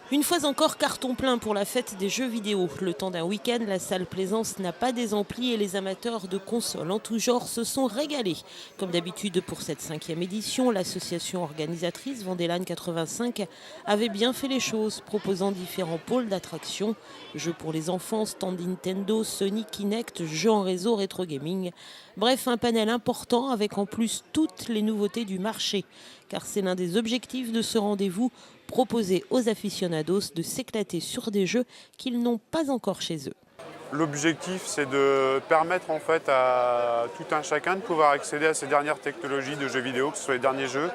Une fois encore, carton plein pour la fête des jeux vidéo. Le temps d'un week-end, la salle Plaisance n'a pas des amplis et les amateurs de consoles en tout genre se sont régalés. Comme d'habitude pour cette 5e édition, l'association organisatrice Vendélan 85 avait bien fait les choses, proposant différents pôles d'attractions. Jeux pour les enfants, stand Nintendo, Sony, Kinect, jeux en réseau, rétro gaming. Bref, un panel important avec en plus toutes les nouveautés du marché. Car c'est l'un des objectifs de ce rendez-vous, proposer aux aficionados de s'éclater sur des jeux qu'ils n'ont pas encore chez eux. L'objectif, c'est de permettre en fait à tout un chacun de pouvoir accéder à ces dernières technologies de jeux vidéo, que ce soit les derniers jeux,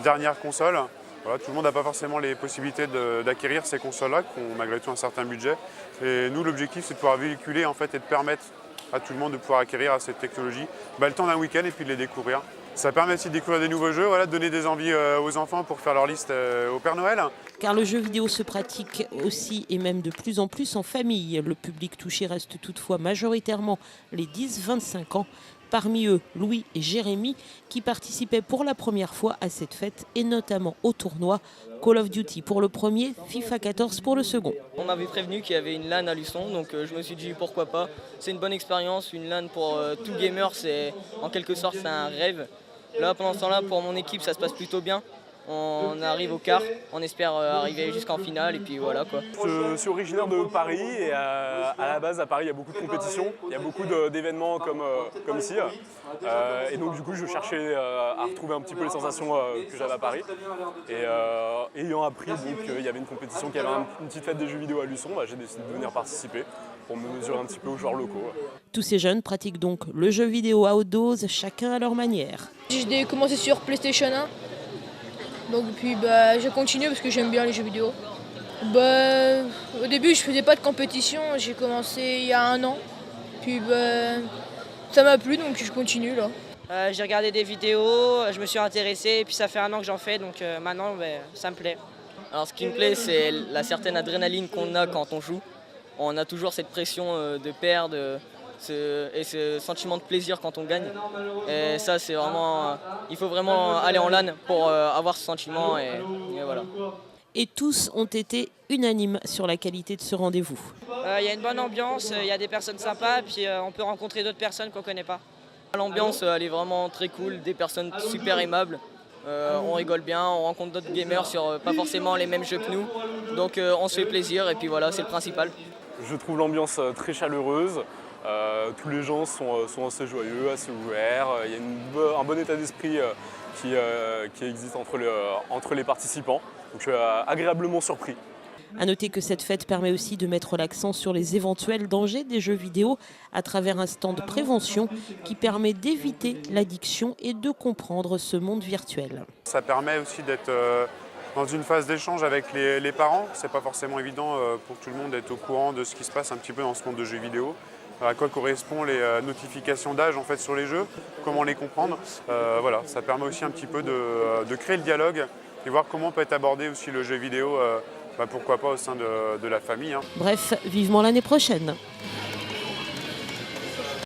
dernières consoles. Voilà, tout le monde n'a pas forcément les possibilités d'acquérir ces consoles-là, qui ont malgré tout un certain budget. Et nous, l'objectif, c'est de pouvoir véhiculer en fait, et de permettre à tout le monde de pouvoir acquérir à cette technologie le temps d'un week-end et puis de les découvrir. Ça permet aussi de découvrir des nouveaux jeux, voilà, de donner des envies aux enfants pour faire leur liste au Père Noël. Car le jeu vidéo se pratique aussi et même de plus en plus en famille. Le public touché reste toutefois majoritairement les 10-25 ans. Parmi eux, Louis et Jérémy qui participaient pour la première fois à cette fête et notamment au tournoi Call of Duty pour le premier, FIFA 14 pour le second. On m'avait prévenu qu'il y avait une LAN à Luçon, donc je me suis dit pourquoi pas. C'est une bonne expérience, une LAN pour tout gamer, c'est en quelque sorte c'est un rêve. Là pendant ce temps-là pour mon équipe ça se passe plutôt bien. On arrive au quart, on espère arriver jusqu'en finale et puis voilà quoi. Je suis originaire de Paris et à la base à Paris il y a beaucoup de compétitions, il y a beaucoup d'événements comme ici. Et donc du coup je cherchais à retrouver un petit peu les sensations que j'avais à Paris. Et ayant appris qu'il y avait une compétition qui avait une petite fête des jeux vidéo à Luçon, j'ai décidé de venir participer pour me mesurer un petit peu aux joueurs locaux. Tous ces jeunes pratiquent donc le jeu vidéo à haute dose, chacun à leur manière. J'ai commencé sur PlayStation 1. Donc puis j'ai continué parce que j'aime bien les jeux vidéo. Au début je faisais pas de compétition, j'ai commencé il y a 1 an. Puis ça m'a plu donc je continue là. J'ai regardé des vidéos, je me suis intéressé et puis ça fait 1 an que j'en fais donc maintenant ça me plaît. Alors ce qui me plaît c'est la certaine adrénaline qu'on a quand on joue. On a toujours cette pression de perdre. Et ce sentiment de plaisir quand on gagne. Et ça, c'est vraiment. Il faut vraiment aller en LAN pour avoir ce sentiment. Et voilà. Et tous ont été unanimes sur la qualité de ce rendez-vous. Il y a une bonne ambiance, il y a des personnes sympas, puis on peut rencontrer d'autres personnes qu'on ne connaît pas. L'ambiance, elle est vraiment très cool, des personnes super aimables. On rigole bien, on rencontre d'autres gamers sur pas forcément les mêmes jeux que nous. Donc on se fait plaisir et puis voilà, c'est le principal. Je trouve l'ambiance très chaleureuse. Tous les gens sont assez joyeux, assez ouverts. Il y a un bon état d'esprit qui existe entre les participants. Donc je suis agréablement surpris. A noter que cette fête permet aussi de mettre l'accent sur les éventuels dangers des jeux vidéo à travers un stand prévention qui permet d'éviter l'addiction et de comprendre ce monde virtuel. Ça permet aussi d'être dans une phase d'échange avec les parents. C'est pas forcément évident pour tout le monde d'être au courant de ce qui se passe un petit peu dans ce monde de jeux vidéo. À quoi correspondent les notifications d'âge en fait, sur les jeux, comment les comprendre. Voilà, ça permet aussi un petit peu de créer le dialogue et voir comment peut être abordé aussi le jeu vidéo, pourquoi pas au sein de la famille. Bref, vivement l'année prochaine.